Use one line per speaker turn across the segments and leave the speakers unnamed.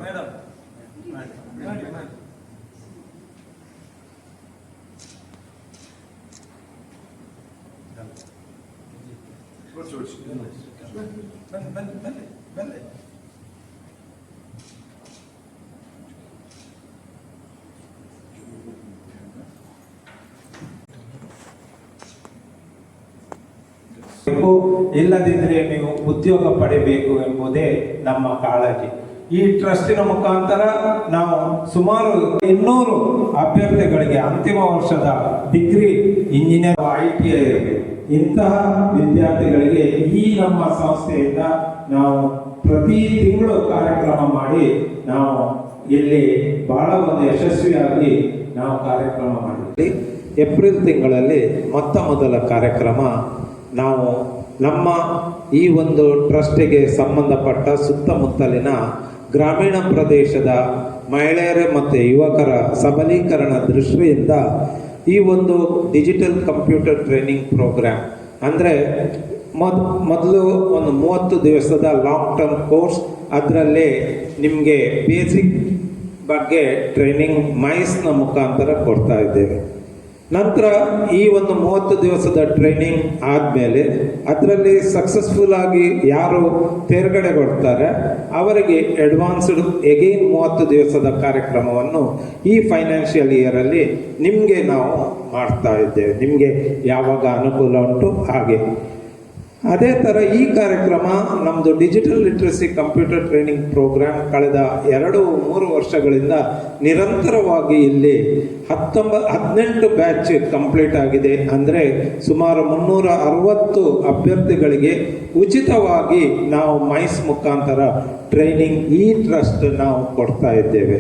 Madam ಬನ್ನಿ ಇಲ್ಲದಿದ್ದರೆ ನೀವು ಉದ್ಯೋಗ ಪಡೆಯಬೇಕು ಎಂಬುದೇ ನಮ್ಮ ಕಾಳಜಿ. ಈ ಟ್ರಸ್ಟಿನ ಮುಖಾಂತರ ನಾವು ಸುಮಾರು 200 ಅಭ್ಯರ್ಥಿಗಳಿಗೆ ಅಂತಿಮ ವರ್ಷದ ಡಿಗ್ರಿ, ಇಂಜಿನಿಯರ್, ITI ಇರಬೇಕು ಇಂತಹ ವಿದ್ಯಾರ್ಥಿಗಳಿಗೆ ಈ ನಮ್ಮ ಸಂಸ್ಥೆಯಿಂದ ನಾವು ಪ್ರತಿ ತಿಂಗಳು ಕಾರ್ಯಕ್ರಮ ಮಾಡಿ ನಾವು ಇಲ್ಲಿ ಬಹಳ ಒಂದು ಯಶಸ್ವಿಯಾಗಿ ನಾವು ಕಾರ್ಯಕ್ರಮ ಮಾಡಿದ್ವಿ. ಏಪ್ರಿಲ್ ತಿಂಗಳಲ್ಲಿ ಮೊದಲ ಕಾರ್ಯಕ್ರಮ ನಾವು ನಮ್ಮ ಈ ಒಂದು ಟ್ರಸ್ಟಿಗೆ ಸಂಬಂಧಪಟ್ಟ ಸುತ್ತಮುತ್ತಲಿನ ಗ್ರಾಮೀಣ ಪ್ರದೇಶದ ಮಹಿಳೆಯರು ಮತ್ತು ಯುವಕರ ಸಬಲೀಕರಣ ದೃಷ್ಟಿಯಿಂದ ಈ ಒಂದು ಡಿಜಿಟಲ್ ಕಂಪ್ಯೂಟರ್ ಟ್ರೈನಿಂಗ್ ಪ್ರೋಗ್ರಾಮ್ ಅಂದರೆ ಮೊದಲು ಒಂದು 30 ದಿವಸದ ಲಾಂಗ್ ಟರ್ಮ್ ಕೋರ್ಸ್, ಅದರಲ್ಲಿ ನಿಮಗೆ ಬೇಸಿಕ್ ಬಗ್ಗೆ ಟ್ರೈನಿಂಗ್ ಮೈಸ್ನ ಮುಖಾಂತರ ಕೊಡ್ತಾ ಇದ್ದೇವೆ. ನಂತರ ಈ ಒಂದು 30 ದಿವಸದ ಟ್ರೈನಿಂಗ್ ಆದಮೇಲೆ ಅದರಲ್ಲಿ ಸಕ್ಸಸ್ಫುಲ್ ಆಗಿ ಯಾರು ತೇರ್ಗಡೆಗೊಳ್ತಾರೆ ಅವರಿಗೆ ಅಡ್ವಾನ್ಸ್ಡ್ ಎಗೈನ್ 30 ದಿವಸದ ಕಾರ್ಯಕ್ರಮವನ್ನು ಈ ಫೈನಾನ್ಷಿಯಲ್ ಇಯರಲ್ಲಿ ನಿಮಗೆ ನಾವು ಮಾಡ್ತಾ ಇದ್ದೇವೆ. ನಿಮಗೆ ಯಾವಾಗ ಅನುಕೂಲ ಉಂಟು ಹಾಗೆ. ಅದೇ ಥರ ಈ ಕಾರ್ಯಕ್ರಮ ನಮ್ಮದು digital literacy computer training program ಕಳೆದ 2-3 ವರ್ಷಗಳಿಂದ ನಿರಂತರವಾಗಿ ಇಲ್ಲಿ 18 ಬ್ಯಾಚ್ ಕಂಪ್ಲೀಟ್ ಆಗಿದೆ. ಅಂದರೆ ಸುಮಾರು 360 ಅಭ್ಯರ್ಥಿಗಳಿಗೆ ಉಚಿತವಾಗಿ ನಾವು ಮೈಸ್ ಮುಖಾಂತರ ಟ್ರೈನಿಂಗ್ ಈ ಟ್ರಸ್ಟ್ ನಾವು ಕೊಡ್ತಾ ಇದ್ದೇವೆ.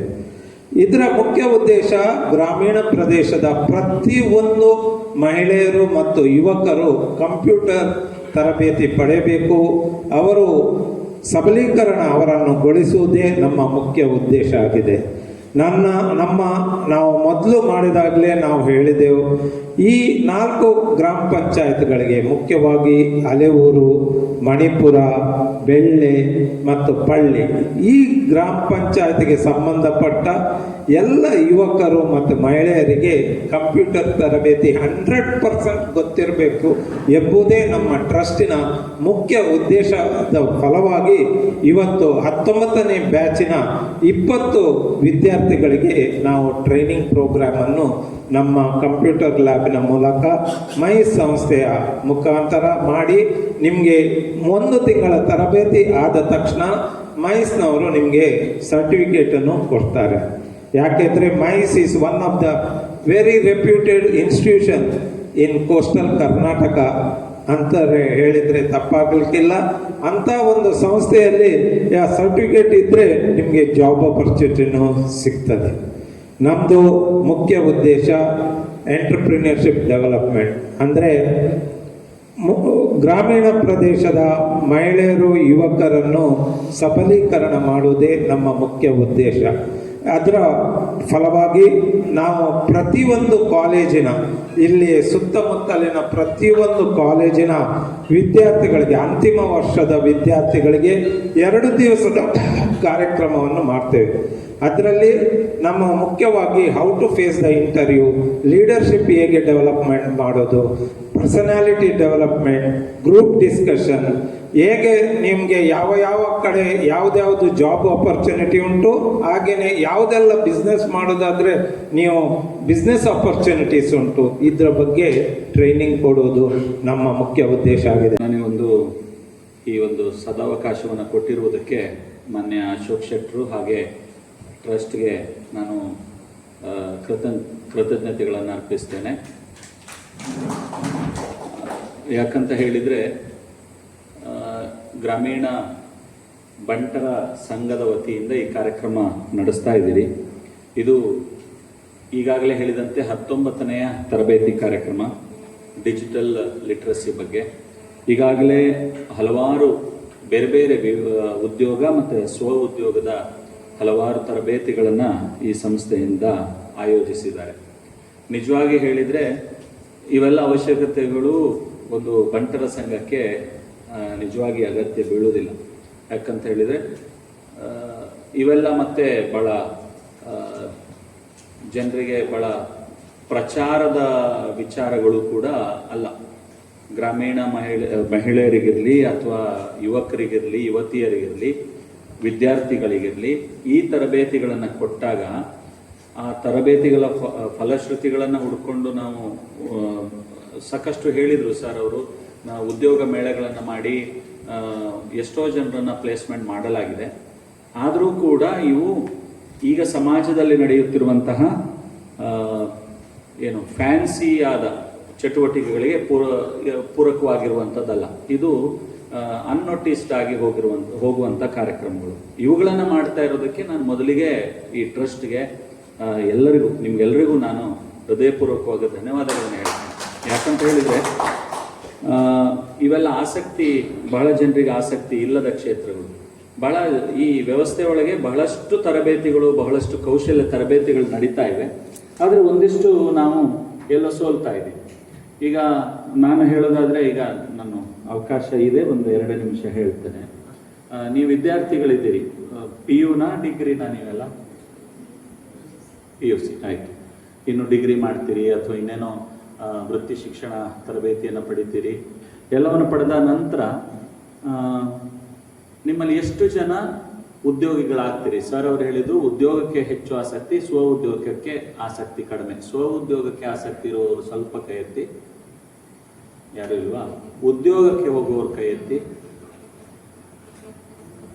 ಇದರ ಮುಖ್ಯ ಉದ್ದೇಶ ಗ್ರಾಮೀಣ ಪ್ರದೇಶದ ಪ್ರತಿಯೊಂದು ಮಹಿಳೆಯರು ಮತ್ತು ಯುವಕರು ಕಂಪ್ಯೂಟರ್ ತರಬೇತಿ ಪಡೆಯಬೇಕು, ಅವರು ಸಬಲೀಕರಣ ಅವರನ್ನು ಗೊಳಿಸುವುದೇ ನಮ್ಮ ಮುಖ್ಯ ಉದ್ದೇಶ ಆಗಿದೆ. ನಾವು ಮೊದಲು ಮಾಡಿದಾಗಲೇ ನಾವು ಹೇಳಿದೆವು, ಈ 4 ಗ್ರಾಮ ಪಂಚಾಯತ್ಗಳಿಗೆ ಮುಖ್ಯವಾಗಿ ಅಲೆಯೂರು, ಮಣಿಪುರ, ಬೆಳ್ಳೆ ಮತ್ತು ಪಳ್ಳಿ, ಈ ಗ್ರಾಮ ಪಂಚಾಯತ್ಗೆ ಸಂಬಂಧಪಟ್ಟ ಎಲ್ಲ ಯುವಕರು ಮತ್ತು ಮಹಿಳೆಯರಿಗೆ ಕಂಪ್ಯೂಟರ್ ತರಬೇತಿ 100% ಗೊತ್ತಿರಬೇಕು ಎಂಬುದೇ ನಮ್ಮ ಟ್ರಸ್ಟಿನ ಮುಖ್ಯ ಉದ್ದೇಶದ ಫಲವಾಗಿ ಇವತ್ತು 19ನೇ ಬ್ಯಾಚಿನ 20 ವಿದ್ಯಾರ್ಥಿಗಳಿಗೆ ನಾವು ಟ್ರೈನಿಂಗ್ ಪ್ರೋಗ್ರಾಮನ್ನು ನಮ್ಮ ಕಂಪ್ಯೂಟರ್ ಲ್ಯಾಬಿನ ಮೂಲಕ ಮೈಸ್ ಸಂಸ್ಥೆಯ ಮುಖಾಂತರ ಮಾಡಿ ನಿಮಗೆ 1 ತಿಂಗಳ ತರಬೇತಿ ಆದ ತಕ್ಷಣ ಮೈಸ್ನವರು ನಿಮಗೆ ಸರ್ಟಿಫಿಕೇಟನ್ನು ಕೊಡ್ತಾರೆ. ಯಾಕೆಂದರೆ mice is one of the very reputed institution in coastal Karnataka ಅಂತಾರೆ ಹೇಳಿದರೆ ತಪ್ಪಾಗಲಿಕ್ಕಿಲ್ಲ. ಅಂಥ ಒಂದು ಸಂಸ್ಥೆಯಲ್ಲಿ ಸರ್ಟಿಫಿಕೇಟ್ ಇದ್ದರೆ ನಿಮಗೆ ಜಾಬ್ ಆಪರ್ಚುನಿಟಿನೂ ಸಿಗ್ತದೆ. ನಮ್ಮದು ಮುಖ್ಯ ಉದ್ದೇಶ ಎಂಟರ್ಪ್ರಿನರ್ಶಿಪ್ ಡೆವಲಪ್ಮೆಂಟ್, ಅಂದರೆ ಗ್ರಾಮೀಣ ಪ್ರದೇಶದ ಮಹಿಳೆಯರು ಯುವಕರನ್ನು ಸಬಲೀಕರಣ ಮಾಡುವುದೇ ನಮ್ಮ ಮುಖ್ಯ ಉದ್ದೇಶ. ಅದರ ಫಲವಾಗಿ ನಾವು ಪ್ರತಿಯೊಂದು ಕಾಲೇಜಿನ ಇಲ್ಲಿ ಸುತ್ತಮುತ್ತಲಿನ ಪ್ರತಿಯೊಂದು ಕಾಲೇಜಿನ ವಿದ್ಯಾರ್ಥಿಗಳಿಗೆ, ಅಂತಿಮ ವರ್ಷದ ವಿದ್ಯಾರ್ಥಿಗಳಿಗೆ 2 ದಿವಸದ ಕಾರ್ಯಕ್ರಮವನ್ನು ಮಾಡ್ತೇವೆ. ಅದರಲ್ಲಿ ನಮ್ಮ ಮುಖ್ಯವಾಗಿ how to face the interview, leadership ಹೇಗೆ ಡೆವಲಪ್ಮೆಂಟ್ ಮಾಡೋದು, ಪರ್ಸನಾಲಿಟಿ ಡೆವಲಪ್ಮೆಂಟ್, ಗ್ರೂಪ್ ಡಿಸ್ಕಷನ್, ಹೇಗೆ ನಿಮಗೆ ಯಾವ ಕಡೆ ಯಾವುದ್ಯಾವುದು ಜಾಬ್ ಆಪರ್ಚುನಿಟಿ ಉಂಟು, ಹಾಗೆಯೇ ಯಾವುದೆಲ್ಲ ಬಿಸ್ನೆಸ್ ಮಾಡೋದಾದರೆ ನೀವು ಬಿಸ್ನೆಸ್ ಆಪರ್ಚುನಿಟೀಸ್ ಉಂಟು, ಇದರ ಬಗ್ಗೆ ಟ್ರೈನಿಂಗ್ ಕೊಡೋದು ನಮ್ಮ ಮುಖ್ಯ ಉದ್ದೇಶ ಆಗಿದೆ.
ಈ ಒಂದು ಸದಾವಕಾಶವನ್ನು ಕೊಟ್ಟಿರುವುದಕ್ಕೆ ಮಾನ್ಯ ಅಶೋಕ್ ಶೆಟ್ಟರು ಹಾಗೆ ಟ್ರಸ್ಟ್ಗೆ ನಾನು ಕೃತಜ್ಞತೆಗಳನ್ನು ಅರ್ಪಿಸ್ತೇನೆ. ಯಾಕಂತ ಹೇಳಿದರೆ ಗ್ರಾಮೀಣ ಬಂಟರ ಸಂಘದ ವತಿಯಿಂದ ಈ ಕಾರ್ಯಕ್ರಮ ನಡೆಸ್ತಾ ಇದ್ದೀರಿ. ಇದು ಈಗಾಗಲೇ ಹೇಳಿದಂತೆ 19ನೆಯ ತರಬೇತಿ ಕಾರ್ಯಕ್ರಮ ಡಿಜಿಟಲ್ ಲಿಟ್ರಸಿ ಬಗ್ಗೆ. ಈಗಾಗಲೇ ಹಲವಾರು ಬೇರೆ ಬೇರೆ ಉದ್ಯೋಗ ಮತ್ತು ಸ್ವ ಉದ್ಯೋಗದ ಹಲವಾರು ತರಬೇತಿಗಳನ್ನು ಈ ಸಂಸ್ಥೆಯಿಂದ ಆಯೋಜಿಸಿದ್ದಾರೆ. ನಿಜವಾಗಿ ಹೇಳಿದರೆ ಇವೆಲ್ಲ ಅವಶ್ಯಕತೆಗಳು ಒಂದು ಬಂಟರ ಸಂಘಕ್ಕೆ ನಿಜವಾಗಿ ಅಗತ್ಯ ಬೀಳುವುದಿಲ್ಲ. ಯಾಕಂತ ಹೇಳಿದರೆ ಇವೆಲ್ಲ ಮತ್ತೆ ಭಾಳ ಜನರಿಗೆ ಭಾಳ ಪ್ರಚಾರದ ವಿಚಾರಗಳು ಕೂಡ ಅಲ್ಲ. ಗ್ರಾಮೀಣ ಮಹಿಳೆಯರಿಗಿರಲಿ ಅಥವಾ ಯುವಕರಿಗಿರಲಿ, ಯುವತಿಯರಿಗಿರಲಿ, ವಿದ್ಯಾರ್ಥಿಗಳಿಗಿರಲಿ ಈ ತರಬೇತಿಗಳನ್ನು ಕೊಟ್ಟಾಗ ಆ ತರಬೇತಿಗಳ ಫಲಶ್ರುತಿಗಳನ್ನು ಹುಡ್ಕೊಂಡು ನಾವು ಸಾಕಷ್ಟು ಹೇಳಿದರು ಸರ್ ಅವರು. ಉದ್ಯೋಗ ಮೇಳಗಳನ್ನು ಮಾಡಿ ಎಷ್ಟೋ ಜನರನ್ನು ಪ್ಲೇಸ್ಮೆಂಟ್ ಮಾಡಲಾಗಿದೆ. ಆದರೂ ಕೂಡ ಇವು ಈಗ ಸಮಾಜದಲ್ಲಿ ನಡೆಯುತ್ತಿರುವಂತಹ ಏನು ಫ್ಯಾನ್ಸಿ ಆದ ಚಟುವಟಿಕೆಗಳಿಗೆ ಪೂರಕವಾಗಿರುವಂಥದ್ದಲ್ಲ. ಇದು ಅನ್ನೋಟಿಸ್ಡ್ ಆಗಿ ಹೋಗುವಂಥ ಕಾರ್ಯಕ್ರಮಗಳು. ಇವುಗಳನ್ನು ಮಾಡ್ತಾ ಇರೋದಕ್ಕೆ ನಾನು ಮೊದಲಿಗೆ ಈ ಟ್ರಸ್ಟ್ಗೆ ಎಲ್ಲರಿಗೂ, ನಿಮ್ಗೆಲ್ಲರಿಗೂ ನಾನು ಹೃದಯಪೂರ್ವಕವಾಗಿ ಧನ್ಯವಾದಗಳನ್ನು ಹೇಳ್ತೇನೆ. ಯಾಕಂತ ಹೇಳಿದರೆ ಇವೆಲ್ಲ ಬಹಳ ಜನರಿಗೆ ಆಸಕ್ತಿ ಇಲ್ಲದ ಕ್ಷೇತ್ರಗಳು. ಈ ವ್ಯವಸ್ಥೆ ಒಳಗೆ ಬಹಳಷ್ಟು ತರಬೇತಿಗಳು, ಬಹಳಷ್ಟು ಕೌಶಲ್ಯ ತರಬೇತಿಗಳು ನಡೀತಾ ಇವೆ. ಆದರೆ ಒಂದಿಷ್ಟು ನಾವು ಎಲ್ಲೋ ಸೋಲ್ತಾ ಇದ್ದೀವಿ. ಈಗ ನಾನು ಹೇಳೋದಾದರೆ, ಈಗ ನಾನು ಅವಕಾಶ ಇದೆ, ಒಂದು 2 ನಿಮಿಷ ಹೇಳ್ತೇನೆ. ನೀವು ವಿದ್ಯಾರ್ಥಿಗಳಿದ್ದೀರಿ, PUನಾ ಡಿಗ್ರಿನಾ? ನೀವೆಲ್ಲ PUC ಆಯಿತು. ಇನ್ನು ಡಿಗ್ರಿ ಮಾಡ್ತೀರಿ ಅಥವಾ ಇನ್ನೇನೋ ವೃತ್ತಿ ಶಿಕ್ಷಣ ತರಬೇತಿಯನ್ನು ಪಡಿತೀರಿ. ಎಲ್ಲವನ್ನು ಪಡೆದ ನಂತರ ನಿಮ್ಮಲ್ಲಿ ಎಷ್ಟು ಜನ ಉದ್ಯೋಗಿಗಳಾಗ್ತೀರಿ? ಸರ್ ಅವರು ಹೇಳಿದ್ದು ಉದ್ಯೋಗಕ್ಕೆ ಹೆಚ್ಚು ಆಸಕ್ತಿ, ಸ್ವ ಉದ್ಯೋಗಕ್ಕೆ ಆಸಕ್ತಿ ಕಡಿಮೆ. ಸ್ವ ಉದ್ಯೋಗಕ್ಕೆ ಆಸಕ್ತಿ ಇರುವವರು ಸ್ವಲ್ಪ ಕೈ ಎತ್ತಿ. ಯಾರು ಇಲ್ವಾ? ಉದ್ಯೋಗಕ್ಕೆ ಹೋಗುವವ್ರ ಕೈ ಎತ್ತಿ.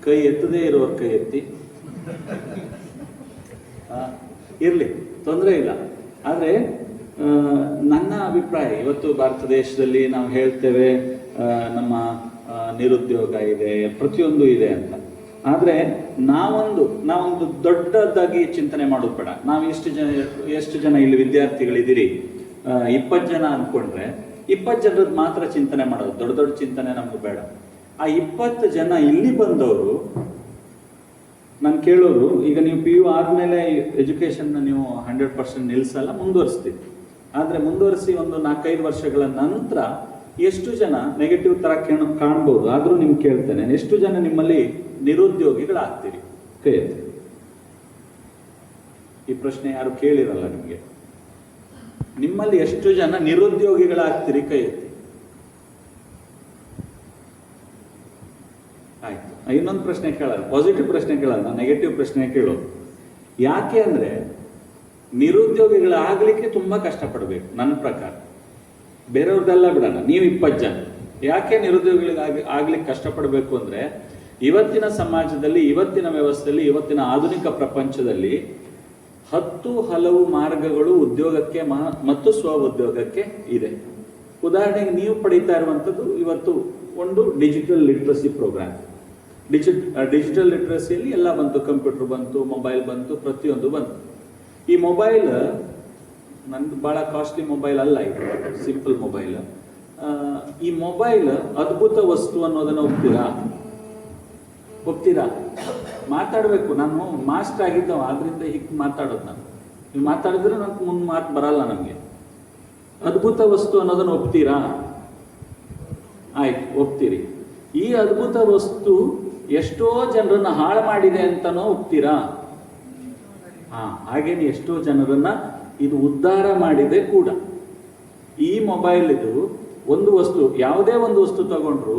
ಕೈ ಎತ್ತದೇ ಇರುವವ್ರ ಕೈ ಎತ್ತಿ. ಇರಲಿ, ತೊಂದರೆ ಇಲ್ಲ. ಆದರೆ ನನ್ನ ಅಭಿಪ್ರಾಯ, ಇವತ್ತು ಭಾರತ ದೇಶದಲ್ಲಿ ನಾವು ಹೇಳ್ತೇವೆ ನಮ್ಮ ನಿರುದ್ಯೋಗ ಇದೆ, ಪ್ರತಿಯೊಂದು ಇದೆ ಅಂತ. ಆದರೆ ನಾವೊಂದು ದೊಡ್ಡದಾಗಿ ಚಿಂತನೆ ಮಾಡೋದು ಬೇಡ. ನಾವು ಎಷ್ಟು ಜನ ಇಲ್ಲಿ ವಿದ್ಯಾರ್ಥಿಗಳಿದ್ದೀರಿ? 20 ಜನ ಅಂದ್ಕೊಂಡ್ರೆ 20 ಜನರದ್ದು ಮಾತ್ರ ಚಿಂತನೆ ಮಾಡೋದು. ದೊಡ್ಡ ದೊಡ್ಡ ಚಿಂತನೆ ನಮ್ಗೆ ಬೇಡ. ಆ 20 ಜನ ಇಲ್ಲಿ ಬಂದವರು ನಾನು ಕೇಳೋದು, ಈಗ ನೀವು PU ಆದಮೇಲೆ ಎಜುಕೇಷನ್ನ ನೀವು 100% ನಿಲ್ಲಿಸಲ್ಲ, ಮುಂದುವರಿಸ್ತೀವಿ. ಆದರೆ ಮುಂದುವರಿಸಿ ಒಂದು 4-5 ವರ್ಷಗಳ ನಂತರ ಎಷ್ಟು ಜನ ನೆಗೆಟಿವ್ ಥರ ಕಾಣ್ಬೋದು. ಆದರೂ ನಿಮ್ಗೆ ಕೇಳ್ತೇನೆ, ಎಷ್ಟು ಜನ ನಿಮ್ಮಲ್ಲಿ ನಿರುದ್ಯೋಗಿಗಳಾಗ್ತೀರಿ? ಕೈ ಎತ್ತಿ. ಈ ಪ್ರಶ್ನೆ ಯಾರು ಕೇಳಿರಲ್ಲ ನಿಮಗೆ. ನಿಮ್ಮಲ್ಲಿ ಎಷ್ಟು ಜನ ನಿರುದ್ಯೋಗಿಗಳಾಗ್ತೀರಿ? ಕೈ ಎತ್ತಿ. ಆಯ್ತು. ಇನ್ನೊಂದು ಪ್ರಶ್ನೆ ಕೇಳಲ್ಲ, ಪಾಸಿಟಿವ್ ಪ್ರಶ್ನೆ ಕೇಳಲ್ಲ, ನಾನು ನೆಗೆಟಿವ್ ಪ್ರಶ್ನೆ ಕೇಳೋದು. ಯಾಕೆ ಅಂದರೆ ನಿರುದ್ಯೋಗಿಗಳಾಗಲಿಕ್ಕೆ ತುಂಬ ಕಷ್ಟಪಡಬೇಕು ನನ್ನ ಪ್ರಕಾರ. ಬೇರೆಯವ್ರದ್ದೆಲ್ಲ ಬಿಡೋಣ, ನೀವು 20 ಜನ. ಯಾಕೆ ನಿರುದ್ಯೋಗಿಗಳಾಗ್ಲಿಕ್ಕೆ ಕಷ್ಟಪಡಬೇಕು ಅಂದರೆ, ಇವತ್ತಿನ ಸಮಾಜದಲ್ಲಿ, ಇವತ್ತಿನ ವ್ಯವಸ್ಥೆಯಲ್ಲಿ, ಇವತ್ತಿನ ಆಧುನಿಕ ಪ್ರಪಂಚದಲ್ಲಿ 10 ಹಲವು ಮಾರ್ಗಗಳು ಉದ್ಯೋಗಕ್ಕೆ ಮತ್ತು ಸ್ವ ಉದ್ಯೋಗಕ್ಕೆ ಇದೆ. ಉದಾಹರಣೆಗೆ ನೀವು ಪಡೀತಾ ಇರುವಂಥದ್ದು ಇವತ್ತು ಒಂದು ಡಿಜಿಟಲ್ ಲಿಟ್ರಸಿ ಪ್ರೋಗ್ರಾಮ್. ಡಿಜಿಟಲ್ ಲಿಟ್ರಸಿಯಲ್ಲಿ ಎಲ್ಲ ಬಂತು, ಕಂಪ್ಯೂಟರ್ ಬಂತು, ಮೊಬೈಲ್ ಬಂತು, ಪ್ರತಿಯೊಂದು ಬಂತು. ಈ ಮೊಬೈಲ್ ನಂದು ಭಾಳ ಕಾಸ್ಟ್ಲಿ ಮೊಬೈಲ್ ಅಲ್ಲ, ಇದು ಸಿಂಪಲ್ ಮೊಬೈಲ್. ಈ ಮೊಬೈಲ್ ಅದ್ಭುತ ವಸ್ತು ಅನ್ನೋದನ್ನು ಒಪ್ತೀರಾ? ಮಾತಾಡಬೇಕು. ನಾನು ಮಾಸ್ಟರ್ ಆಗಿದ್ದವ, ಆದ್ರಿಂದ ಹೀಗೆ ಮಾತಾಡೋದು. ನೀವು ಮಾತಾಡಿದ್ರೆ ನನಗೆ ಮುಂದೆ ಮಾತು ಬರಲ್ಲ. ನಮಗೆ ಅದ್ಭುತ ವಸ್ತು ಅನ್ನೋದನ್ನು ಒಪ್ತೀರಾ? ಆಯ್ತು, ಒಪ್ತೀರಿ. ಈ ಅದ್ಭುತ ವಸ್ತು ಎಷ್ಟೋ ಜನರನ್ನ ಹಾಳು ಮಾಡಿದೆ ಅಂತನೋ ಒಪ್ತೀರಾ? ಹಾಗೇನೆ ಎಷ್ಟೋ ಜನರನ್ನ ಇದು ಉದ್ಧಾರ ಮಾಡಿದೆ ಕೂಡ. ಈ ಮೊಬೈಲ್ ಇದು ಒಂದು ವಸ್ತು, ಯಾವುದೇ ಒಂದು ವಸ್ತು ತಗೊಂಡ್ರು,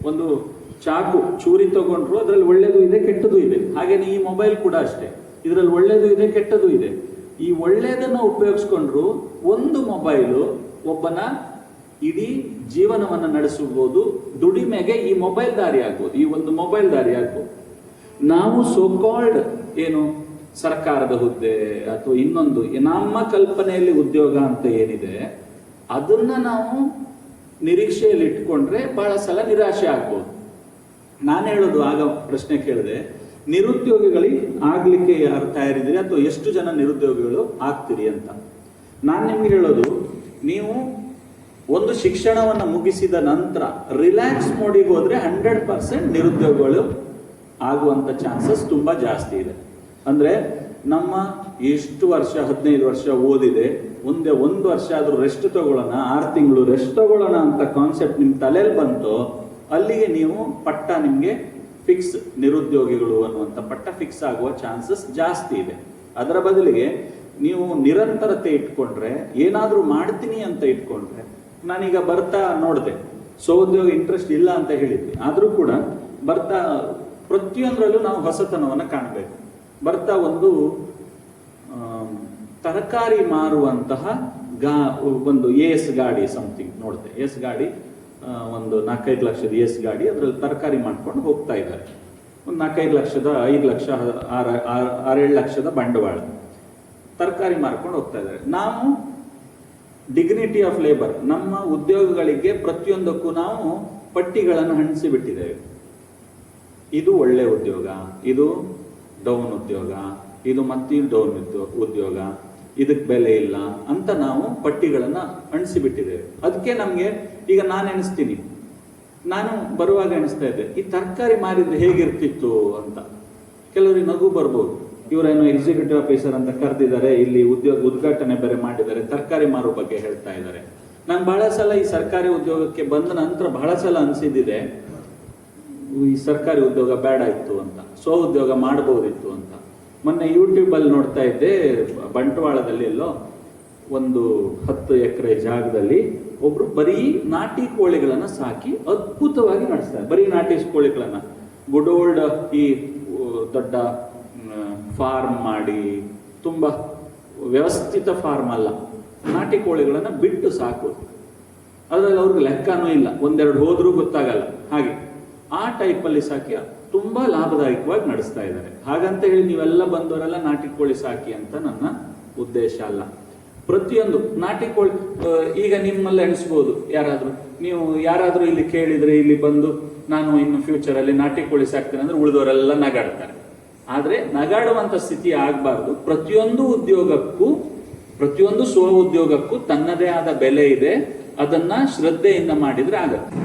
ಒಂದು ಚಾಕು ಚೂರಿ ತಗೊಂಡ್ರು ಅದರಲ್ಲಿ ಒಳ್ಳೇದು ಇದೆ, ಕೆಟ್ಟದ್ದು ಇದೆ. ಹಾಗೇನೆ ಈ ಮೊಬೈಲ್ ಕೂಡ ಅಷ್ಟೇ, ಇದರಲ್ಲಿ ಒಳ್ಳೇದು ಇದೆ, ಕೆಟ್ಟದ್ದು ಇದೆ. ಈ ಒಳ್ಳೇದನ್ನ ಉಪಯೋಗಿಸ್ಕೊಂಡ್ರು ಒಂದು ಮೊಬೈಲು ಒಬ್ಬನ ಇಡೀ ಜೀವನವನ್ನು ನಡೆಸಬಹುದು. ದುಡಿಮೆಗೆ ಈ ಮೊಬೈಲ್ ದಾರಿ ಆಗ್ಬೋದು, ಈ ಒಂದು ಮೊಬೈಲ್ ದಾರಿ ಆಗ್ಬೋದು. ನಾವು ಸೋಕಾಲ್ಡ್ ಏನು ಸರ್ಕಾರದ ಹುದ್ದೆ ಅಥವಾ ಇನ್ನೊಂದು ನಮ್ಮ ಕಲ್ಪನೆಯಲ್ಲಿ ಉದ್ಯೋಗ ಅಂತ ಏನಿದೆ, ಅದನ್ನ ನಾವು ನಿರೀಕ್ಷೆಯಲ್ಲಿ ಇಟ್ಕೊಂಡ್ರೆ ಬಹಳ ಸಲ ನಿರಾಶೆ ಆಗ್ಬೋದು. ನಾನು ಹೇಳೋದು, ಆಗ ಪ್ರಶ್ನೆ ಕೇಳಿದೆ, ನಿರುದ್ಯೋಗಿಗಳಿಗೆ ಆಗ್ಲಿಕ್ಕೆ ಯಾರು ತಯಾರಿದ್ದೀರಿ ಅಥವಾ ಎಷ್ಟು ಜನ ನಿರುದ್ಯೋಗಿಗಳು ಆಗ್ತೀರಿ ಅಂತ. ನಾನು ನಿಮ್ಗೆ ಹೇಳೋದು, ನೀವು ಒಂದು ಶಿಕ್ಷಣವನ್ನು ಮುಗಿಸಿದ ನಂತರ ರಿಲ್ಯಾಕ್ಸ್ ಮೋಡಿಗೆ ಹೋದ್ರೆ 100% ನಿರುದ್ಯೋಗಗಳು ಆಗುವಂತ ಚಾನ್ಸಸ್ ತುಂಬಾ ಜಾಸ್ತಿ ಇದೆ. ಅಂದ್ರೆ ನಮ್ಮ ಎಷ್ಟು ವರ್ಷ 15 ವರ್ಷ ಓದಿದೆ, ಮುಂದೆ 1 ವರ್ಷ ಆದ್ರೂ ರೆಸ್ಟ್ ತಗೊಳ್ಳೋಣ, 6 ತಿಂಗಳು ರೆಸ್ಟ್ ತಗೊಳ್ಳೋಣ ಅಂತ ಕಾನ್ಸೆಪ್ಟ್ ನಿಮ್ ತಲೆಯಲ್ಲಿ ಬಂತು, ಅಲ್ಲಿಗೆ ನೀವು ಪಟ್ಟ ನಿಮ್ಗೆ ಫಿಕ್ಸ್ ನಿರುದ್ಯೋಗಿಗಳು ಅನ್ನುವಂಥ ಪಟ್ಟ ಫಿಕ್ಸ್ ಆಗುವ ಚಾನ್ಸಸ್ ಜಾಸ್ತಿ ಇದೆ. ಅದರ ಬದಲಿಗೆ ನೀವು ನಿರಂತರತೆ ಇಟ್ಕೊಂಡ್ರೆ, ಏನಾದರೂ ಮಾಡ್ತೀನಿ ಅಂತ ಇಟ್ಕೊಂಡ್ರೆ, ನಾನೀಗ ಬರ್ತಾ ನೋಡಿದೆ ಸ್ವಉದ್ಯೋಗ ಇಂಟ್ರೆಸ್ಟ್ ಇಲ್ಲ ಅಂತ ಹೇಳಿದ್ವಿ, ಆದರೂ ಕೂಡ ಬರ್ತಾ ಪ್ರತಿಯೊಂದರಲ್ಲೂ ನಾವು ಹೊಸತನವನ್ನು ಕಾಣಬೇಕು. ಬರ್ತಾ ಒಂದು ತರಕಾರಿ ಮಾರುವಂತಹ ಒಂದು ಎಸ್ ಗಾಡಿ ಸಮಥಿಂಗ್ ನೋಡಿದೆ. ಎಸ್ ಗಾಡಿ ಒಂದು 4-5 ಲಕ್ಷದ ಎಸ್ ಗಾಡಿ, ಅದರಲ್ಲಿ ತರಕಾರಿ ಮಾಡ್ಕೊಂಡು ಹೋಗ್ತಾ ಇದ್ದಾರೆ. ಒಂದು 4-5 ಲಕ್ಷದ 5 ಲಕ್ಷ 6-7 ಲಕ್ಷದ ಬಂಡವಾಳ ತರಕಾರಿ ಮಾರ್ಕೊಂಡು ಹೋಗ್ತಾ ಇದ್ದಾರೆ. ನಾವು ಡಿಗ್ನಿಟಿ ಆಫ್ ಲೇಬರ್, ನಮ್ಮ ಉದ್ಯೋಗಗಳಿಗೆ ಪ್ರತಿಯೊಂದಕ್ಕೂ ನಾವು ಪಟ್ಟಿಗಳನ್ನು ಹಂಚಿಸಿ ಬಿಟ್ಟಿದ್ದೇವೆ. ಇದು ಒಳ್ಳೆ ಉದ್ಯೋಗ, ಇದು ಡೌನ್ ಉದ್ಯೋಗ, ಇದು ಮತ್ತೆ ಡೌನ್ ಉದ್ಯೋಗ, ಇದಕ್ಕೆ ಬೆಲೆ ಇಲ್ಲ ಅಂತ ನಾವು ಪಟ್ಟಿಗಳನ್ನು ಅಂಟಿಸಿಬಿಟ್ಟಿದ್ದೇವೆ. ಅದಕ್ಕೆ ನಮಗೆ ಈಗ ನಾನು ಎಣಿಸ್ತೀನಿ, ನಾನು ಬರುವಾಗ ಎಣಿಸ್ತಾ ಇದ್ದೆ, ಈ ತರಕಾರಿ ಮಾರಿದ್ರೆ ಹೇಗಿರ್ತಿತ್ತು ಅಂತ. ಕೆಲವರಿಗೆ ನಗು ಬರ್ಬೋದು, ಇವರೇನೋ ಎಕ್ಸಿಕ್ಯೂಟಿವ್ ಆಫೀಸರ್ ಅಂತ ಕರೆದಿದ್ದಾರೆ, ಇಲ್ಲಿ ಉದ್ಘಾಟನೆ ಬೇರೆ ಮಾಡಿದ್ದಾರೆ, ತರಕಾರಿ ಮಾರೋ ಬಗ್ಗೆ ಹೇಳ್ತಾ ಇದ್ದಾರೆ. ನಾನು ಬಹಳ ಸಲ ಈ ಸರ್ಕಾರಿ ಉದ್ಯೋಗಕ್ಕೆ ಬಂದ ನಂತರ ಬಹಳ ಸಲ ಅನಿಸಿದ್ದಿದೆ, ಈ ಸರ್ಕಾರಿ ಉದ್ಯೋಗ ಬೇಡ ಇತ್ತು ಅಂತ, ಸ್ವ ಉದ್ಯೋಗ ಮಾಡಬಹುದಿತ್ತು ಅಂತ. ಮೊನ್ನೆ ಯೂಟ್ಯೂಬಲ್ಲಿ ನೋಡ್ತಾ ಇದ್ದೆ, ಬಂಟ್ವಾಳದಲ್ಲಿ ಎಲ್ಲೋ ಒಂದು 10 ಎಕರೆ ಜಾಗದಲ್ಲಿ ಒಬ್ರು ಬರೀ ನಾಟಿ ಕೋಳಿಗಳನ್ನ ಸಾಕಿ ಅದ್ಭುತವಾಗಿ ನಡೆಸ್ತಾರೆ. ಬರೀ ನಾಟಿ ಕೋಳಿಗಳನ್ನ ಗುಡ್ ಓಲ್ಡ್ ಈ ದೊಡ್ಡ ಫಾರ್ಮ್ ಮಾಡಿ, ತುಂಬಾ ವ್ಯವಸ್ಥಿತ ಫಾರ್ಮ್ ಅಲ್ಲ, ನಾಟಿ ಕೋಳಿಗಳನ್ನ ಬಿಟ್ಟು ಸಾಕೋದು. ಅದ್ರಲ್ಲಿ ಅವ್ರಿಗೆ ಲೆಕ್ಕನೂ ಇಲ್ಲ, ಒಂದೆರಡು ಹೋದ್ರೂ ಗೊತ್ತಾಗಲ್ಲ. ಹಾಗೆ ಆ ಟೈಪಲ್ಲಿ ಸಾಕಿ ತುಂಬಾ ಲಾಭದಾಯಕವಾಗಿ ನಡೆಸ್ತಾ ಇದ್ದಾರೆ. ಹಾಗಂತ ಹೇಳಿ ನೀವೆಲ್ಲ ಬಂದವರೆಲ್ಲ ನಾಟಿ ಕೋಳಿ ಸಾಕಿ ಅಂತ ನನ್ನ ಉದ್ದೇಶ ಅಲ್ಲ. ಪ್ರತಿಯೊಂದು ನಾಟಿ ಕೋಳಿ, ಈಗ ನಿಮ್ಮಲ್ಲಿ ಎಣಿಸ್ಬೋದು, ನೀವು ಯಾರಾದ್ರೂ ಇಲ್ಲಿ ಕೇಳಿದ್ರೆ, ಇಲ್ಲಿ ಬಂದು ನಾನು ಇನ್ನು ಫ್ಯೂಚರಲ್ಲಿ ನಾಟಿ ಕೋಳಿ ಸಾಕ್ತೇನೆ ಅಂದ್ರೆ ಉಳಿದವರೆಲ್ಲ ನಗಾಡ್ತಾರೆ. ಆದ್ರೆ ನಗಾಡುವಂತ ಸ್ಥಿತಿ ಆಗಬಾರ್ದು. ಪ್ರತಿಯೊಂದು ಉದ್ಯೋಗಕ್ಕೂ, ಪ್ರತಿಯೊಂದು ಸ್ವ ಉದ್ಯೋಗಕ್ಕೂ ತನ್ನದೇ ಆದ ಬೆಲೆ ಇದೆ. ಅದನ್ನ ಶ್ರದ್ಧೆಯಿಂದ ಮಾಡಿದ್ರೆ ಆಗತ್ತೆ.